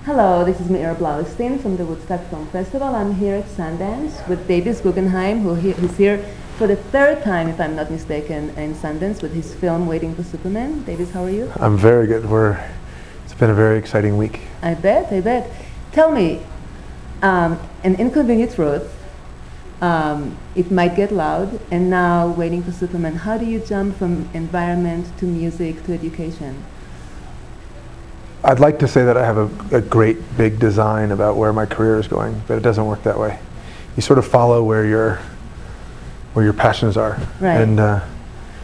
Hello, this is Meir Blaustein from the Woodstock Film Festival. I'm here at Sundance with Davis Guggenheim, who's here for the third time, if I'm not mistaken, in Sundance with his film Waiting for Superman. Davis, how are you? I'm very good. It's been a very exciting week. I bet. Tell me, an inconvenient truth, it might get loud, and now Waiting for Superman. How do you jump from environment to music to education? I'd like to say that I have a great big design about where my career is going, but it doesn't work that way. You sort of follow where your passions are. Right. And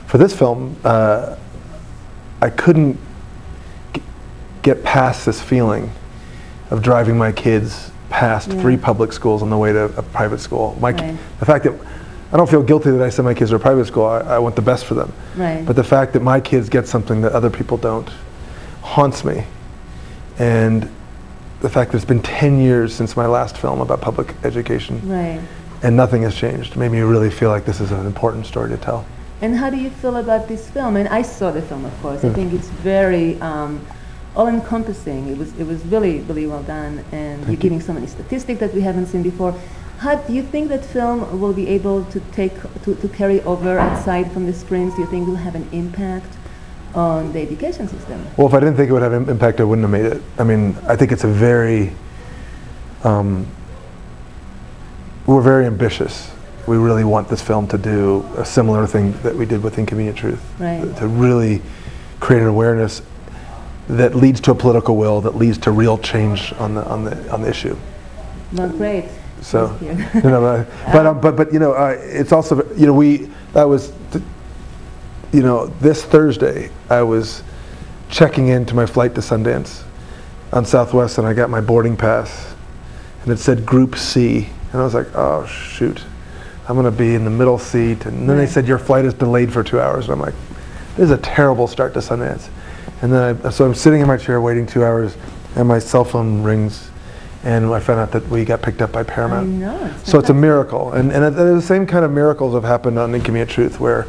for this film, I couldn't get past this feeling of driving my kids past 3 public schools on the way to a private school. The fact that I don't feel guilty that I send my kids to a private school. I want the best for them. Right. But the fact that my kids get something that other people don't haunts me. And the fact that it's been 10 years since my last film about public education, and nothing has changed, made me really feel like this is an important story to tell. And how do you feel about this film? And I saw the film, of course. I think it's very all-encompassing. It was really, really well done, and you're giving so many statistics that we haven't seen before. How do you think that film will be able to carry over outside from the screens? Do you think it will have an impact on the education system? Well, if I didn't think it would have impact, I wouldn't have made it. I mean, I think it's a very, we're very ambitious. We really want this film to do a similar thing that we did with Inconvenient Truth. Right. To really create an awareness that leads to a political will, that leads to real change on the issue. Well, great. So, but you know, it's also, you know, this Thursday, I was checking into my flight to Sundance on Southwest, and I got my boarding pass, and it said Group C, and I was like, oh shoot, I'm going to be in the middle seat, and then they said your flight is delayed for 2 hours, and I'm like, this is a terrible start to Sundance. And then so I'm sitting in my chair waiting 2 hours, and my cell phone rings, and I found out that we got picked up by Paramount. I know. So it's a miracle, and the same kind of miracles have happened on Inconvenient Truth, where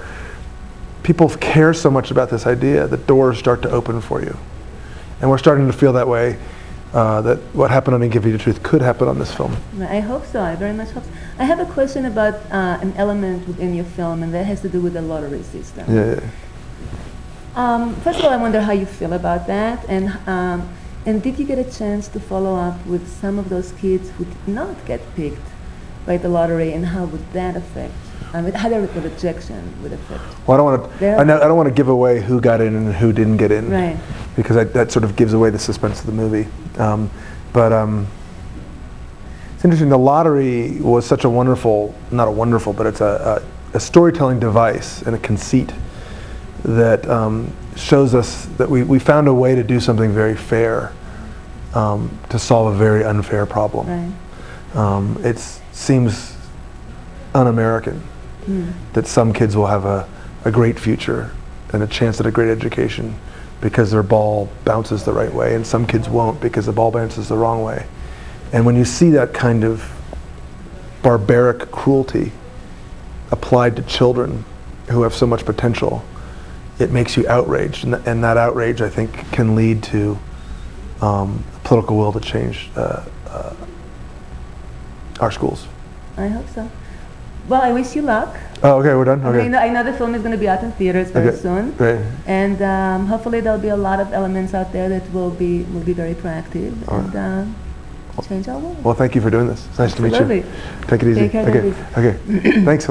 people care so much about this idea that doors start to open for you. And we're starting to feel that way, that what happened on Inconvenient Truth could happen on this film. I hope so. I very much hope so. I have a question about an element within your film, and that has to do with the lottery system. First of all, I wonder how you feel about that, and did you get a chance to follow up with some of those kids who did not get picked by the lottery, and how would that affect? How the rejection would affect? Well, I don't want to give away who got in and who didn't get in, right? Because that sort of gives away the suspense of the movie. But it's interesting. The lottery was such a wonderful, not a wonderful, but it's a storytelling device and a conceit that shows us that we found a way to do something very fair to solve a very unfair problem. Right. It seems un-American. That some kids will have a great future and a chance at a great education because their ball bounces the right way, and some kids won't because the ball bounces the wrong way. And when you see that kind of barbaric cruelty applied to children who have so much potential, it makes you outraged, and that outrage, I think, can lead to political will to change our schools. I hope so. Well, I wish you luck. Oh, okay, we're done? Okay. I know the film is going to be out in theaters very soon. Great. And hopefully there'll be a lot of elements out there that will be very proactive and change our world. Well, thank you for doing this. It's nice to meet you. Take it easy. Take care, Okay. Thanks a lot.